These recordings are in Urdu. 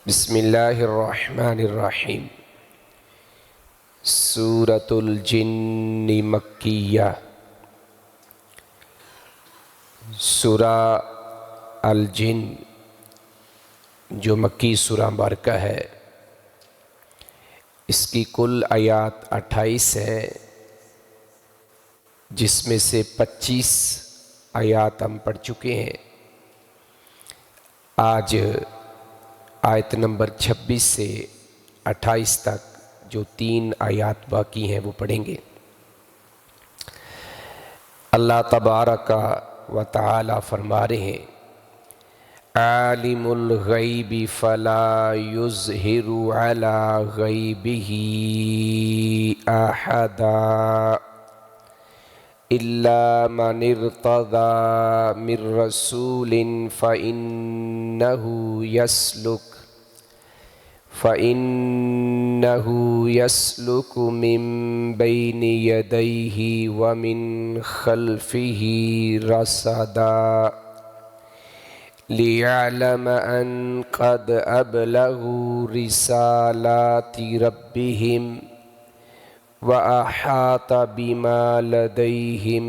بسم اللہ الرحمن الرحیم۔ سورۃ الجن مکیہ، سورہ الجن جو مکی سورہ مبارکہ ہے، اس کی کل آیات 28 ہیں، جس میں سے 25 آیات ہم پڑھ چکے ہیں۔ آج آیت نمبر 26 سے 28 تک جو 3 آیات باقی ہیں وہ پڑھیں گے۔ اللہ تبارک و تعالی فرما رہے ہیں، عالم الغیب فلا یظہر علی غیبہ احدا الا من ارتضی من رسول فإنه يسلك من بين يديه ومن خلفه رصدا ليعلم أن قد أبلغوا رسالات ربهم وأحاط بما لديهم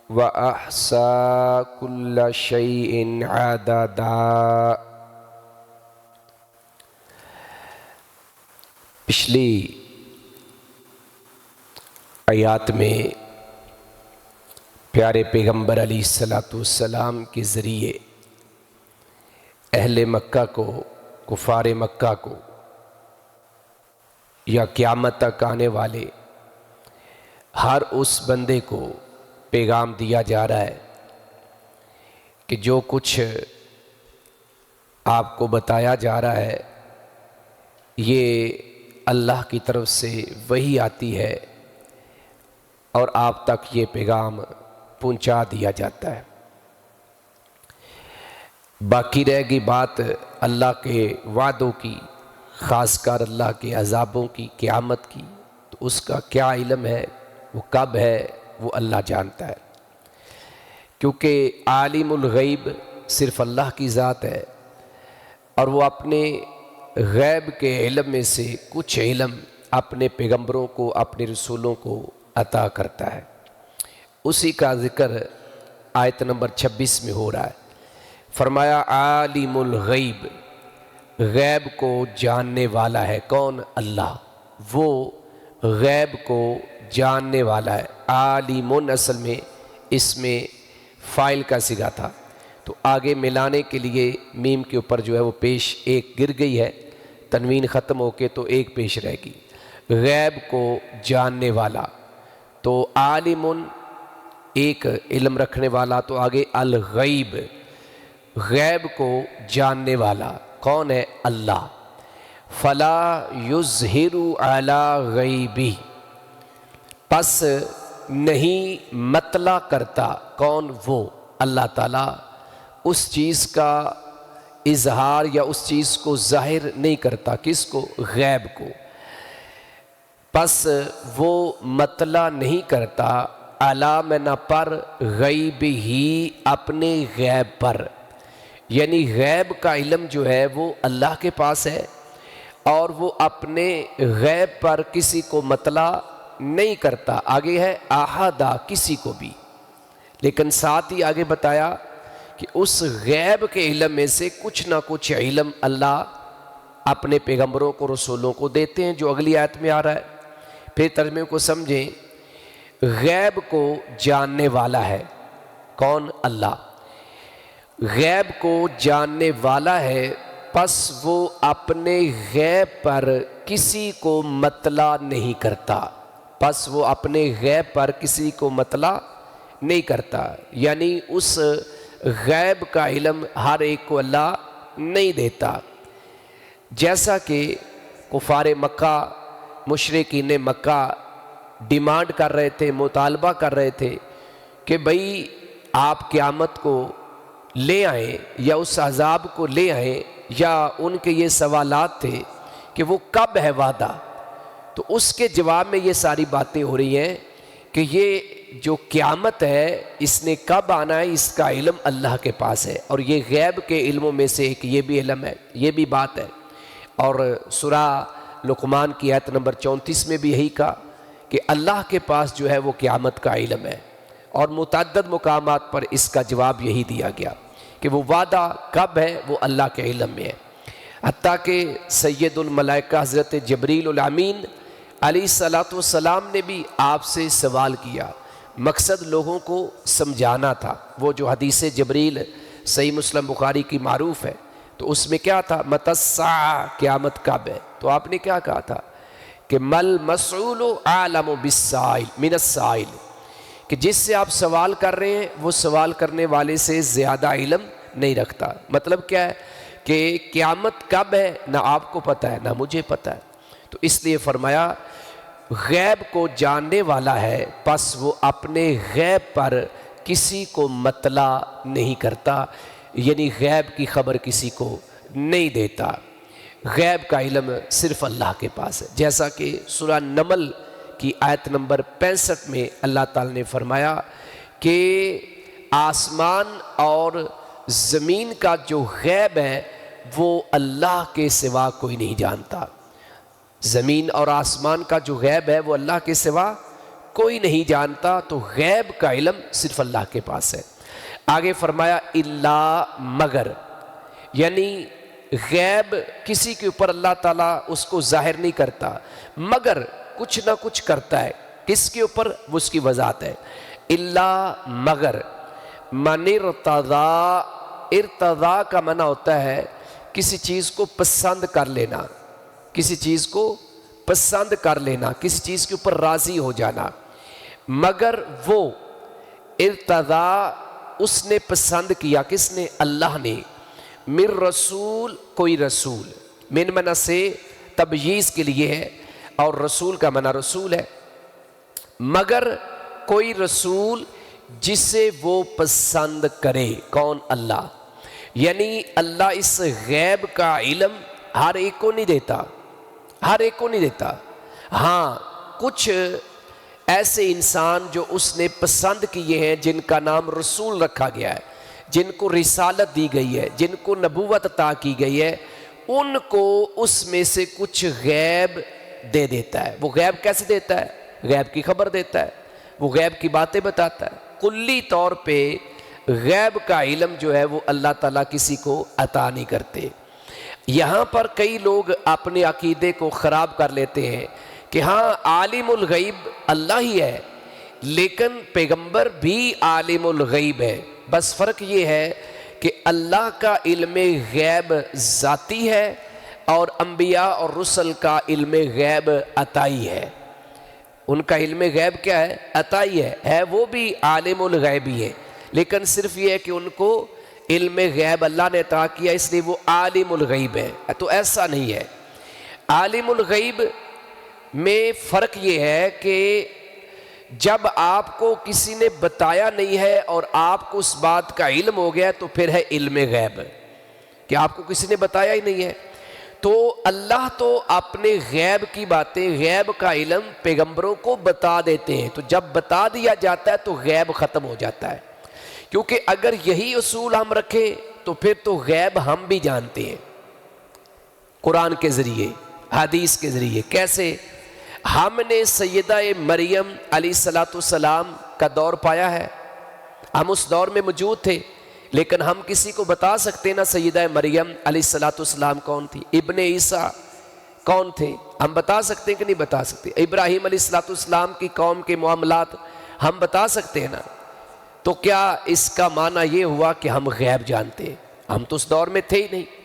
وأحصى كل شيء عددا۔ پچھلی آیات میں پیارے پیغمبر علیہ السلام کے ذریعے اہل مکہ کو، کفار مکہ کو، یا قیامت تک آنے والے ہر اس بندے کو پیغام دیا جا رہا ہے کہ جو کچھ آپ کو بتایا جا رہا ہے یہ اللہ کی طرف سے وحی آتی ہے اور آپ تک یہ پیغام پہنچا دیا جاتا ہے۔ باقی رہ گئی بات اللہ کے وعدوں کی، خاص کر اللہ کے عذابوں کی، قیامت کی، تو اس کا کیا علم ہے، وہ کب ہے، وہ اللہ جانتا ہے، کیونکہ عالم الغیب صرف اللہ کی ذات ہے، اور وہ اپنے غیب کے علم میں سے کچھ علم اپنے پیغمبروں کو، اپنے رسولوں کو عطا کرتا ہے۔ اسی کا ذکر آیت نمبر 26 میں ہو رہا ہے۔ فرمایا عالم الغیب، غیب کو جاننے والا ہے کون؟ اللہ، وہ غیب کو جاننے والا ہے۔ عالمون اصل میں اس میں فاعل کا صیغہ تھا، تو آگے ملانے کے لیے میم کے اوپر جو ہے وہ پیش ایک گر گئی ہے، تنوین ختم ہو کے تو ایک پیش رہ گئی۔ غیب کو جاننے والا، تو عالمون ایک علم رکھنے والا، تو آگے الغیب، غیب کو جاننے والا کون ہے؟ اللہ۔ فلا یظہر علی غیبہ، پس نہیں مطلع کرتا، کون؟ وہ اللہ تعالیٰ اس چیز کا اظہار یا اس چیز کو ظاہر نہیں کرتا، کس کو؟ غیب کو۔ پس وہ مطلع نہیں کرتا علی منا پر، غیب ہی اپنے غیب پر، یعنی غیب کا علم جو ہے وہ اللہ کے پاس ہے، اور وہ اپنے غیب پر کسی کو مطلع نہیں کرتا۔ آگے ہے احدا، کسی کو بھی، لیکن ساتھ ہی آگے بتایا کہ اس غیب کے علم میں سے کچھ نہ کچھ علم اللہ اپنے پیغمبروں کو، رسولوں کو دیتے ہیں، جو اگلی آیت میں آ رہا ہے۔ پھر ترجمے کو سمجھیں، غیب کو جاننے والا ہے کون؟ اللہ۔ غیب کو جاننے والا ہے، پس وہ اپنے غیب پر کسی کو مطلع نہیں کرتا، پس وہ اپنے غیب پر کسی کو مطلع نہیں کرتا، یعنی اس غیب کا علم ہر ایک کو اللہ نہیں دیتا۔ جیسا کہ کفار مکہ، مشرکین مکہ ڈیمانڈ کر رہے تھے، مطالبہ کر رہے تھے کہ بھئی آپ قیامت کو لے آئیں، یا اس عذاب کو لے آئیں، یا ان کے یہ سوالات تھے کہ وہ کب ہے وعدہ، تو اس کے جواب میں یہ ساری باتیں ہو رہی ہیں کہ یہ جو قیامت ہے اس نے کب آنا ہے اس کا علم اللہ کے پاس ہے، اور یہ غیب کے علموں میں سے ایک یہ بھی علم ہے، یہ بھی بات ہے۔ اور سورہ لقمان کی آیت نمبر 34 میں بھی یہی کہا کہ اللہ کے پاس جو ہے وہ قیامت کا علم ہے، اور متعدد مقامات پر اس کا جواب یہی دیا گیا کہ وہ وعدہ کب ہے وہ اللہ کے علم میں ہے۔ حتیٰ کہ سید الملائکہ حضرت جبریل الامین علیہ الصلوۃ والسلام نے بھی آپ سے سوال کیا، مقصد لوگوں کو سمجھانا تھا۔ وہ جو حدیث جبریل صحیح مسلم بخاری کی معروف ہے، تو اس میں کیا تھا؟ متی الساعہ، قیامت کب ہے؟ تو آپ نے کیا کہا تھا کہ مل مسئول اعلم بالسائل من السائل، کہ جس سے آپ سوال کر رہے ہیں وہ سوال کرنے والے سے زیادہ علم نہیں رکھتا۔ مطلب کیا ہے کہ قیامت کب ہے نہ آپ کو پتہ ہے نہ مجھے پتہ ہے۔ تو اس لیے فرمایا غیب کو جاننے والا ہے، پس وہ اپنے غیب پر کسی کو مطلع نہیں کرتا، یعنی غیب کی خبر کسی کو نہیں دیتا۔ غیب کا علم صرف اللہ کے پاس ہے، جیسا کہ سورہ نمل کی آیت نمبر 65 میں اللہ تعالی نے فرمایا کہ آسمان اور زمین کا جو غیب ہے وہ اللہ کے سوا کوئی نہیں جانتا۔ زمین اور آسمان کا جو غیب ہے وہ اللہ کے سوا کوئی نہیں جانتا، تو غیب کا علم صرف اللہ کے پاس ہے۔ آگے فرمایا الا، مگر، یعنی غیب کسی کے اوپر اللہ تعالیٰ اس کو ظاہر نہیں کرتا، مگر کچھ نہ کچھ کرتا ہے۔ کس کے اوپر؟ وہ اس کی وضاحت ہے۔ الا، مگر، من ارتضا، ارتضا کا معنی ہوتا ہے کسی چیز کو پسند کر لینا، کسی چیز کو پسند کر لینا، کسی چیز کے اوپر راضی ہو جانا۔ مگر وہ ارتضا، اس نے پسند کیا، کس نے؟ اللہ نے۔ من رسول، کوئی رسول، من منع سے تبییض کے لیے ہے، اور رسول کا منع رسول ہے۔ مگر کوئی رسول جسے وہ پسند کرے، کون؟ اللہ۔ یعنی اللہ اس غیب کا علم ہر ایک کو نہیں دیتا، ہر ایک کو نہیں دیتا۔ ہاں، کچھ ایسے انسان جو اس نے پسند کیے ہیں، جن کا نام رسول رکھا گیا ہے، جن کو رسالت دی گئی ہے، جن کو نبوت عطا کی گئی ہے، ان کو اس میں سے کچھ غیب دے دیتا ہے۔ وہ غیب کیسے دیتا ہے؟ غیب کی خبر دیتا ہے، وہ غیب کی باتیں بتاتا ہے۔ کلی طور پہ غیب کا علم جو ہے وہ اللہ تعالیٰ کسی کو عطا نہیں کرتے۔ یہاں پر کئی لوگ اپنے عقیدے کو خراب کر لیتے ہیں کہ ہاں عالم الغیب اللہ ہی ہے، لیکن پیغمبر بھی عالم الغیب ہے، بس فرق یہ ہے کہ اللہ کا علم غیب ذاتی ہے اور انبیاء اور رسل کا علم غیب عطائی ہے۔ ان کا علم غیب کیا ہے؟ عطائی ہے وہ بھی عالم الغیب ہی ہے، لیکن صرف یہ ہے کہ ان کو علم غیب اللہ نے عطا کیا، اس لیے وہ عالم الغیب ہے۔ تو ایسا نہیں ہے۔ عالم الغیب میں فرق یہ ہے کہ جب آپ کو کسی نے بتایا نہیں ہے اور آپ کو اس بات کا علم ہو گیا تو پھر ہے علم غیب، کہ آپ کو کسی نے بتایا ہی نہیں ہے۔ تو اللہ تو اپنے غیب کی باتیں، غیب کا علم پیغمبروں کو بتا دیتے ہیں، تو جب بتا دیا جاتا ہے تو غیب ختم ہو جاتا ہے۔ کیونکہ اگر یہی اصول ہم رکھیں تو پھر تو غیب ہم بھی جانتے ہیں، قرآن کے ذریعے، حدیث کے ذریعے۔ کیسے؟ ہم نے سیدہ مریم علیہ السلام کا دور پایا ہے، ہم اس دور میں موجود تھے، لیکن ہم کسی کو بتا سکتے نا سیدہ مریم علیہ السلام کون تھی، ابن عیسیٰ کون تھے، ہم بتا سکتے ہیں کہ نہیں بتا سکتے؟ ابراہیم علیہ السلام کی قوم کے معاملات ہم بتا سکتے ہیں نا؟ تو کیا اس کا معنی یہ ہوا کہ ہم غیب جانتے ہیں؟ ہم تو اس دور میں تھے ہی نہیں۔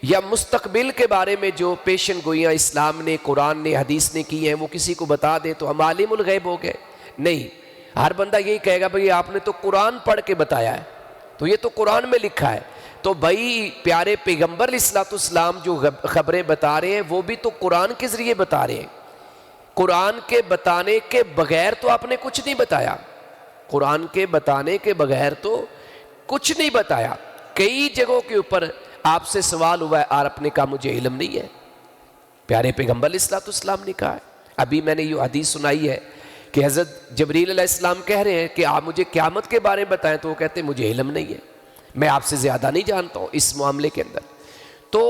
یا مستقبل کے بارے میں جو پیشن گوئیاں اسلام نے، قرآن نے، حدیث نے کی ہیں، وہ کسی کو بتا دیں تو ہم عالم الغیب ہو گئے؟ نہیں، ہر بندہ یہی کہے گا بھئی آپ نے تو قرآن پڑھ کے بتایا ہے، تو یہ تو قرآن میں لکھا ہے۔ تو بھائی پیارے پیغمبر علیہ السلام جو خبریں بتا رہے ہیں وہ بھی تو قرآن کے ذریعے بتا رہے ہیں۔ قرآن کے بتانے کے بغیر تو آپ نے کچھ نہیں بتایا، قرآن کے بتانے کے بغیر تو کچھ نہیں بتایا۔ کئی جگہوں کے اوپر آپ سے سوال ہوا ہے اور آپ نے کہا مجھے علم نہیں ہے۔ پیارے پیغمبر علیہ السلام نے کہا ہے، ابھی میں نے یہ حدیث سنائی ہے کہ حضرت جبریل علیہ السلام کہہ رہے ہیں کہ آپ مجھے قیامت کے بارے میں بتائیں، تو وہ کہتے ہیں مجھے علم نہیں ہے، میں آپ سے زیادہ نہیں جانتا ہوں اس معاملے کے اندر۔ تو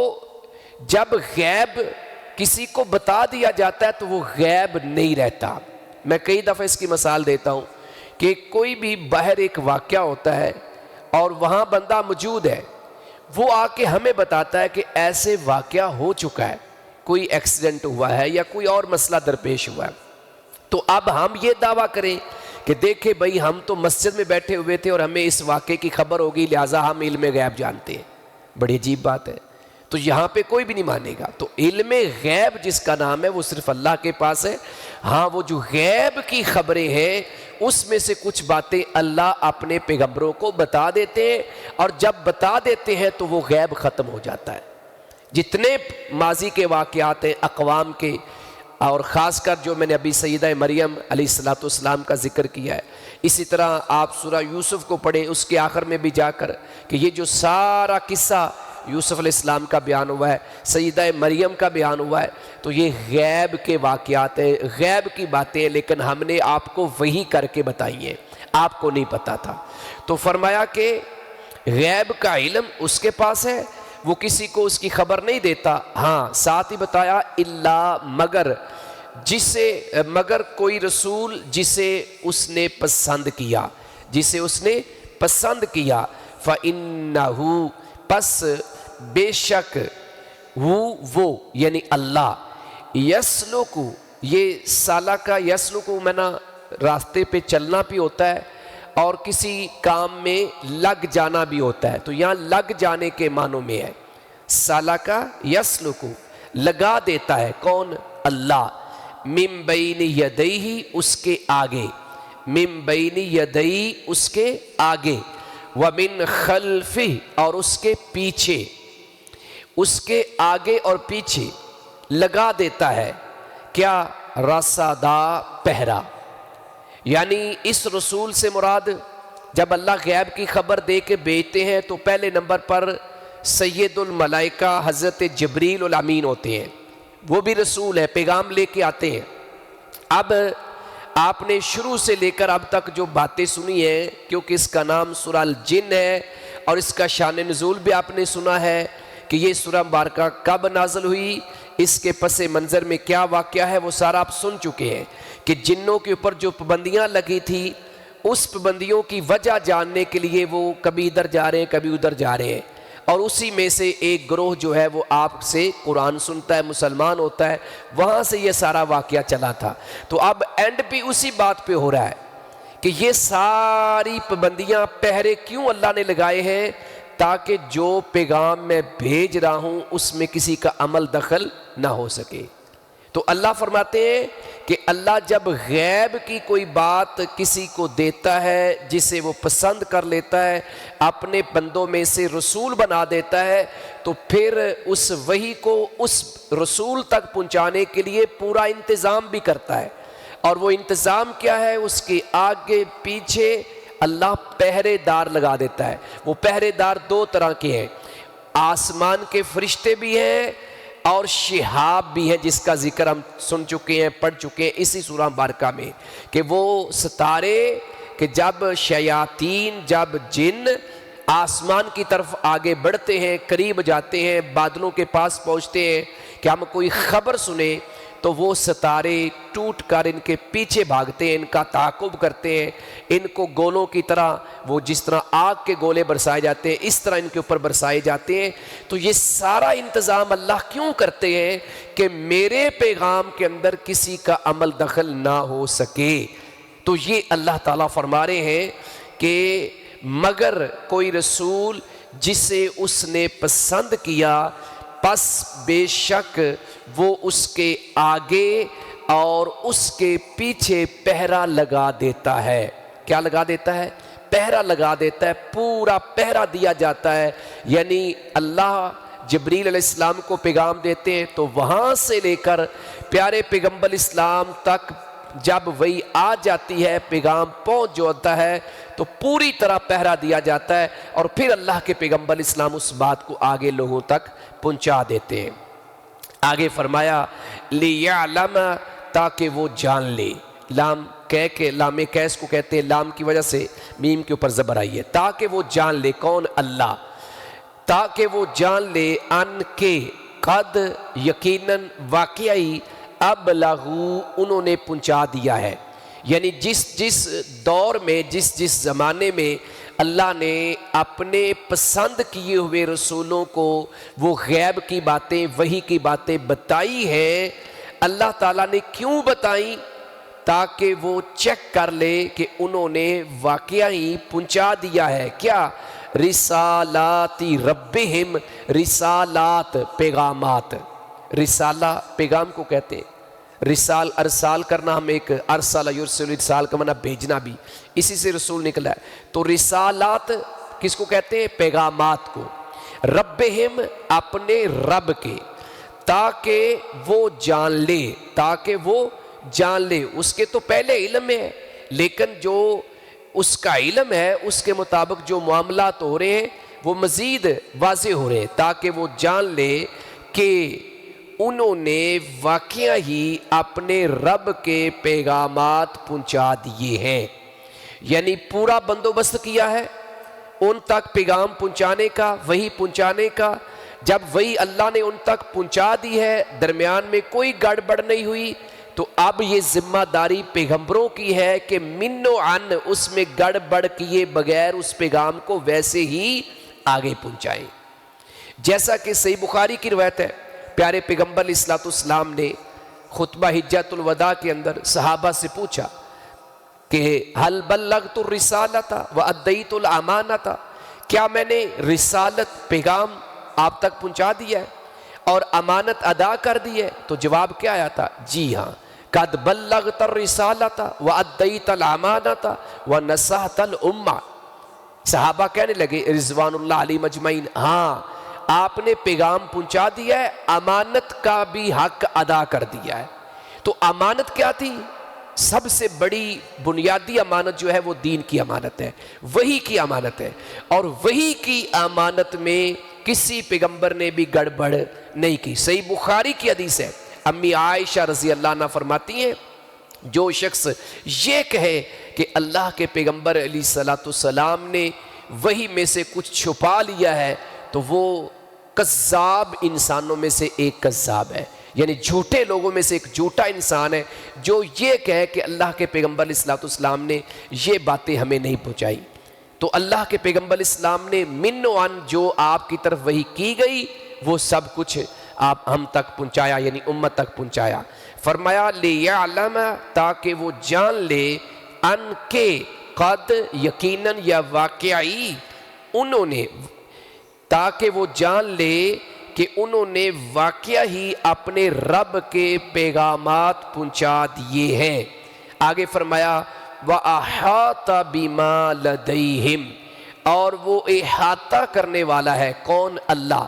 جب غیب کسی کو بتا دیا جاتا ہے تو وہ غیب نہیں رہتا۔ میں کئی دفعہ اس کی مثال دیتا ہوں کہ کوئی بھی باہر ایک واقعہ ہوتا ہے اور وہاں بندہ موجود ہے، وہ آ کے ہمیں بتاتا ہے کہ ایسے واقعہ ہو چکا ہے، کوئی ایکسیڈنٹ ہوا ہے یا کوئی اور مسئلہ درپیش ہوا ہے، تو اب ہم یہ دعویٰ کریں کہ دیکھیں بھائی ہم تو مسجد میں بیٹھے ہوئے تھے اور ہمیں اس واقعے کی خبر ہوگی لہٰذا ہم علم غیب جانتے ہیں، بڑی عجیب بات ہے۔ تو یہاں پہ کوئی بھی نہیں مانے گا۔ تو علم غیب جس کا نام ہے وہ صرف اللہ کے پاس ہے۔ ہاں وہ جو غیب کی خبریں ہیں اس میں سے کچھ باتیں اللہ اپنے پیغمبروں کو بتا دیتے ہیں، اور جب بتا دیتے ہیں تو وہ غیب ختم ہو جاتا ہے۔ جتنے ماضی کے واقعات ہیں اقوام کے، اور خاص کر جو میں نے ابھی سیدہ مریم علیہ السلام کا ذکر کیا ہے، اسی طرح آپ سورہ یوسف کو پڑھیں، اس کے آخر میں بھی جا کر کہ یہ جو سارا قصہ یوسف علیہ السلام کا بیان ہوا ہے، سیدہ مریم کا بیان ہوا ہے، تو یہ غیب کے واقعات ہیں، غیب کی باتیں ہیں، لیکن ہم نے آپ کو وحی کر کے بتائی ہیں، آپ کو نہیں پتا تھا۔ تو فرمایا کہ غیب کا علم اس کے پاس ہے، وہ کسی کو اس کی خبر نہیں دیتا۔ ہاں ساتھ ہی بتایا الا مگر کوئی رسول جسے اس نے پسند کیا، جسے اس نے پسند کیا، فَإِنَّهُ پس بے شک وہ یعنی اللہ، یسلوکو، یہ سالکا یسلوکو میں نا راستے پہ چلنا بھی ہوتا ہے اور کسی کام میں لگ جانا بھی ہوتا ہے، تو یہاں لگ جانے کے معنوں میں ہے۔ سالکا یسلوکو لگا دیتا ہے، کون؟ اللہ، من بین یدیہ اس کے آگے، من بین یدیہ اس کے آگے، ومن خلفہ اور اس کے پیچھے، اس کے آگے اور پیچھے لگا دیتا ہے کیا؟ رصدا، پہرا۔ یعنی اس رسول سے مراد جب اللہ غیب کی خبر دے کے بھیجتے ہیں تو پہلے نمبر پر سید الملائکہ حضرت جبریل الامین ہوتے ہیں، وہ بھی رسول ہے، پیغام لے کے آتے ہیں۔ اب آپ نے شروع سے لے کر اب تک جو باتیں سنی ہیں، کیونکہ اس کا نام سورہ الجن ہے اور اس کا شان نزول بھی آپ نے سنا ہے کہ یہ سورہ مبارکہ کب نازل ہوئی، اس کے پس منظر میں کیا واقعہ ہے، وہ سارا آپ سن چکے ہیں کہ جنوں کے اوپر جو پابندیاں لگی تھی اس پابندیوں کی وجہ جاننے کے لیے وہ کبھی ادھر جا رہے ہیں کبھی ادھر جا رہے ہیں، اور اسی میں سے ایک گروہ جو ہے وہ آپ سے قرآن سنتا ہے، مسلمان ہوتا ہے، وہاں سے یہ سارا واقعہ چلا تھا۔ تو اب اینڈ بھی اسی بات پہ ہو رہا ہے کہ یہ ساری پابندیاں، پہرے کیوں اللہ نے لگائے ہیں؟ تاکہ جو پیغام میں بھیج رہا ہوں اس میں کسی کا عمل دخل نہ ہو سکے۔ تو اللہ فرماتے ہیں کہ اللہ جب غیب کی کوئی بات کسی کو دیتا ہے جسے وہ پسند کر لیتا ہے، اپنے بندوں میں سے رسول بنا دیتا ہے، تو پھر اس وحی کو اس رسول تک پہنچانے کے لیے پورا انتظام بھی کرتا ہے۔ اور وہ انتظام کیا ہے؟ اس کے آگے پیچھے اللہ پہرے دار لگا دیتا ہے۔ وہ پہرے دار دو طرح کے ہیں، آسمان کے فرشتے بھی ہیں اور شہاب بھی ہے، جس کا ذکر ہم سن چکے ہیں، پڑھ چکے ہیں اسی سورہ مبارکہ میں، کہ وہ ستارے کہ جب شیاطین، جب جن آسمان کی طرف آگے بڑھتے ہیں، قریب جاتے ہیں، بادلوں کے پاس پہنچتے ہیں کہ ہم کوئی خبر سنیں، تو وہ ستارے ٹوٹ کر ان کے پیچھے بھاگتے ہیں، ان کا تعاقب کرتے ہیں، ان کو گولوں کی طرح، وہ جس طرح آگ کے گولے برسائے جاتے ہیں اس طرح ان کے اوپر برسائے جاتے ہیں۔ تو یہ سارا انتظام اللہ کیوں کرتے ہیں؟ کہ میرے پیغام کے اندر کسی کا عمل دخل نہ ہو سکے۔ تو یہ اللہ تعالیٰ فرما رہے ہیں کہ مگر کوئی رسول جسے اس نے پسند کیا، پس بے شک وہ اس کے آگے اور اس کے پیچھے پہرا لگا دیتا ہے۔ کیا لگا دیتا ہے؟ پہرا لگا دیتا ہے، پورا پہرا دیا جاتا ہے۔ یعنی اللہ جبریل علیہ السلام کو پیغام دیتے ہیں تو وہاں سے لے کر پیارے پیغمبر اسلام تک جب وہی آ جاتی ہے، پیغام پہنچ جاتا ہے، تو پوری طرح پہرا دیا جاتا ہے، اور پھر اللہ کے پیغمبر اسلام اس بات کو آگے لوگوں تک پہنچا دیتے ہیں۔ آگے فرمایا لِيَعْلَمَ تاکہ وہ جان لے، لام کے لام کیس کو کہتے ہیں، لام کی وجہ سے میم کے اوپر زبر آئی ہے، تاکہ وہ جان لے، کون؟ اللہ، تاکہ وہ جان لے، ان کے، قد، یقیناً، واقعی، ابلغو، انہوں نے پہنچا دیا ہے، یعنی جس دور میں، جس زمانے میں اللہ نے اپنے پسند کیے ہوئے رسولوں کو وہ غیب کی باتیں، وحی کی باتیں بتائی ہیں، اللہ تعالیٰ نے کیوں بتائیں؟ تاکہ وہ چیک کر لے کہ انہوں نے واقعی پہنچا دیا ہے کیا؟ رسالاتی ربہم، رسالات، پیغامات، رسالہ پیغام کو کہتے ہیں، ارسال کرنا، ہم ایک ارسل یرسل، ارسال کا معنی بھیجنا بھی، اسی سے رسول نکلا ہے، تو رسالات کس کو کہتے ہیں؟ پیغامات کو، ربہم، اپنے رب کے، تاکہ وہ جان لے، تاکہ وہ جان لے، اس کے تو پہلے علم ہے، لیکن جو اس کا علم ہے اس کے مطابق جو معاملات ہو رہے ہیں وہ مزید واضح ہو رہے ہیں، تاکہ وہ جان لے کہ انہوں نے واقعہ ہی اپنے رب کے پیغامات پہنچا دیے ہیں، یعنی پورا بندوبست کیا ہے ان تک پیغام پہنچانے کا، وہی پہنچانے کا، جب وہی اللہ نے ان تک پہنچا دی ہے، درمیان میں کوئی گڑبڑ نہیں ہوئی، تو اب یہ ذمہ داری پیغمبروں کی ہے کہ من و عن، اس میں گڑبڑ کیے بغیر اس پیغام کو ویسے ہی آگے پہنچائیں، جیسا کہ صحیح بخاری کی روایت ہے، پیارے پیغمبر علیہ الصلوۃ والسلام نے خطبہ حجۃ الوداع کے اندر صحابہ سے پوچھا کہ حل بلغت الرسالۃ وادیت الامانۃ، کیا میں نے رسالت، پیغام آپ تک پہنچا دیا ہے اور امانت ادا کر دی ہے؟ تو جواب کیا آیا تھا؟ جی ہاں، قد بلغت الرسالۃ وادیت الامانۃ ونصحت الامہ، صحابہ کہنے لگے رضوان اللہ علیہم اجمعین، ہاں آپ نے پیغام پہنچا دیا ہے، امانت کا بھی حق ادا کر دیا ہے۔ تو امانت کیا تھی؟ سب سے بڑی بنیادی امانت جو ہے وہ دین کی امانت ہے، وحی کی امانت ہے، اور وحی کی امانت میں کسی پیغمبر نے بھی گڑبڑ نہیں کی۔ صحیح بخاری کی حدیث ہے، امی عائشہ رضی اللہ عنہ فرماتی ہیں، جو شخص یہ کہے کہ اللہ کے پیغمبر علیہ الصلوۃ والسلام نے وحی میں سے کچھ چھپا لیا ہے تو وہ کذاب انسانوں میں سے ایک کذاب ہے، یعنی جھوٹے لوگوں میں سے ایک جھوٹا انسان ہے جو یہ کہے کہ اللہ کے پیغمبر علیہ الصلوۃ والسلام نے یہ باتیں ہمیں نہیں پہنچائی۔ تو اللہ کے پیغمبر علیہ السلام نے من و عن جو آپ کی طرف وحی کی گئی وہ سب کچھ آپ ہم تک پہنچایا، یعنی امت تک پہنچایا۔ فرمایا لیعلم، تاکہ وہ جان لے، ان کے، قد، یقیناً یا واقعی، انہوں نے، تاکہ وہ جان لے کہ انہوں نے واقعہ ہی اپنے رب کے پیغامات پہنچا دیے ہیں۔ آگے فرمایا وَأَحَاطَ بِمَا لَدَيْهِمْ، اور وہ احاطہ کرنے والا ہے، کون؟ اللہ۔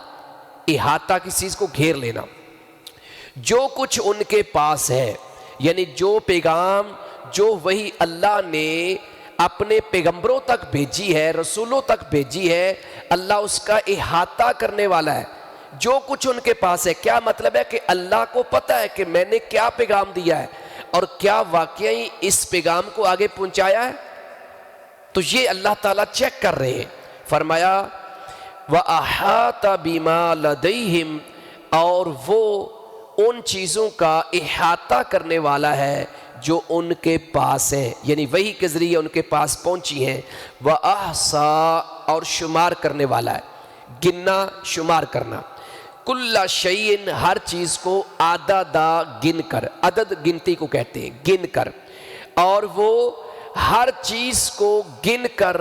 احاطہ کسی چیز کو گھیر لینا، جو کچھ ان کے پاس ہے، یعنی جو پیغام، جو وہی اللہ نے اپنے پیغمبروں تک بھیجی ہے، رسولوں تک بھیجی ہے، اللہ اس کا احاطہ کرنے والا ہے، جو کچھ ان کے پاس ہے۔ کیا مطلب ہے؟ کہ اللہ کو پتہ ہے کہ میں نے کیا پیغام دیا ہے اور کیا واقعی اس پیغام کو آگے پہنچایا ہے، تو یہ اللہ تعالیٰ چیک کر رہے ہیں۔ فرمایا وَأَحَاطَ بِمَا لَدَيْهِمْ، اور وہ ان چیزوں کا احاطہ کرنے والا ہے جو ان کے پاس ہیں، یعنی وحی کے ذریعے ان کے پاس پہنچی ہیں۔ وَأَحْصَىٰ، اور شمار کرنے والا ہے، گننا، شمار کرنا، کُلَّ شَيْءٍ، ہر چیز کو، عَدَدَ، گن کر، عدد گنتی کو کہتے ہیں، گن کر، اور وہ ہر چیز کو گن کر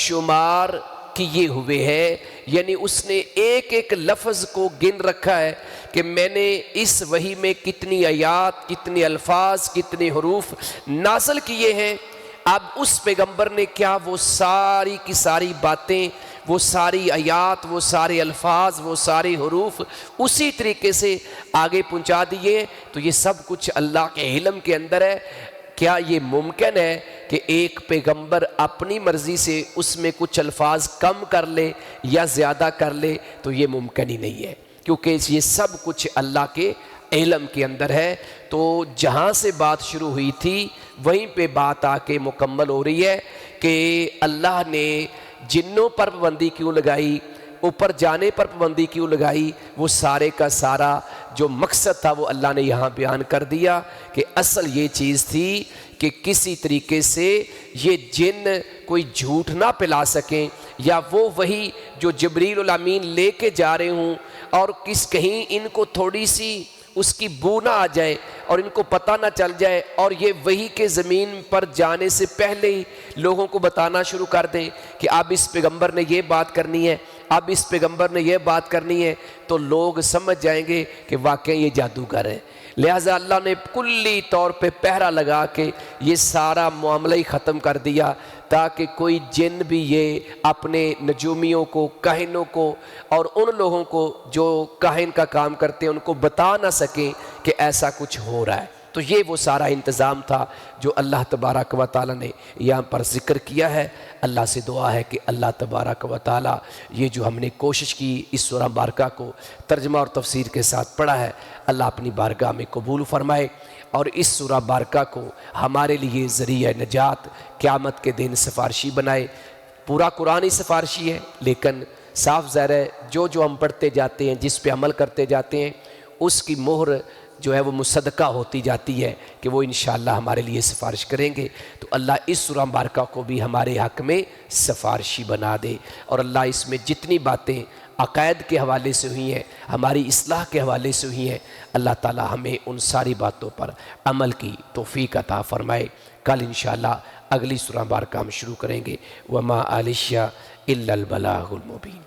شمار کیے ہوئے ہے، یعنی اس نے ایک ایک لفظ کو گن رکھا ہے کہ میں نے اس وحی میں کتنی آیات، کتنے الفاظ، کتنے حروف نازل کیے ہیں۔ اب اس پیغمبر نے کیا وہ ساری کی ساری باتیں، وہ ساری آیات، وہ سارے الفاظ، وہ سارے حروف اسی طریقے سے آگے پہنچا دیے، تو یہ سب کچھ اللہ کے علم کے اندر ہے۔ کیا یہ ممکن ہے کہ ایک پیغمبر اپنی مرضی سے اس میں کچھ الفاظ کم کر لے یا زیادہ کر لے؟ تو یہ ممکن ہی نہیں ہے، کیونکہ یہ سب کچھ اللہ کے علم کے اندر ہے۔ تو جہاں سے بات شروع ہوئی تھی وہیں پہ بات آ کے مکمل ہو رہی ہے کہ اللہ نے جنوں پر پابندی کیوں لگائی، اوپر جانے پر پابندی کیوں لگائی، وہ سارے کا سارا جو مقصد تھا وہ اللہ نے یہاں بیان کر دیا کہ اصل یہ چیز تھی کہ کسی طریقے سے یہ جن کوئی جھوٹ نہ پلا سکیں، یا وہ وہی جو جبریل الامین لے کے جا رہے ہوں اور کہیں ان کو تھوڑی سی اس کی بو نہ آ جائے اور ان کو پتہ نہ چل جائے، اور یہ وہی کے زمین پر جانے سے پہلے ہی لوگوں کو بتانا شروع کر دیں کہ اب اس پیغمبر نے یہ بات کرنی ہے، اب اس پیغمبر نے یہ بات کرنی ہے، تو لوگ سمجھ جائیں گے کہ واقعی یہ جادوگر ہے۔ لہٰذا اللہ نے کلی طور پہ پہرا لگا کے یہ سارا معاملہ ہی ختم کر دیا، تاکہ کوئی جن بھی یہ اپنے نجومیوں کو، کاہنوں کو اور ان لوگوں کو جو کاہن کا کام کرتے ہیں ان کو بتا نہ سکیں کہ ایسا کچھ ہو رہا ہے۔ تو یہ وہ سارا انتظام تھا جو اللہ تبارک و تعالیٰ نے یہاں پر ذکر کیا ہے۔ اللہ سے دعا ہے کہ اللہ تبارک و تعالیٰ یہ جو ہم نے کوشش کی اس سورہ مبارکہ کو ترجمہ اور تفسیر کے ساتھ پڑھا ہے، اللہ اپنی بارگاہ میں قبول فرمائے، اور اس سورہ مبارکہ کو ہمارے لیے ذریعہ نجات قیامت کے دن سفارشی بنائے۔ پورا قرآن ہی سفارشی ہے، لیکن صاف ظاہر ہے جو ہم پڑھتے جاتے ہیں، جس پہ عمل کرتے جاتے ہیں، اس کی مہر جو ہے وہ مصدقہ ہوتی جاتی ہے کہ وہ انشاءاللہ ہمارے لیے سفارش کریں گے۔ تو اللہ اس سورہ مبارکہ کو بھی ہمارے حق میں سفارشی بنا دے، اور اللہ اس میں جتنی باتیں عقائد کے حوالے سے ہوئی ہیں، ہماری اصلاح کے حوالے سے ہوئی ہیں، اللہ تعالی ہمیں ان ساری باتوں پر عمل کی توفیق عطا فرمائے۔ کل انشاءاللہ اگلی سورہ مبارکہ ہم شروع کریں گے۔ وما علیہ الا البلاغ المبین۔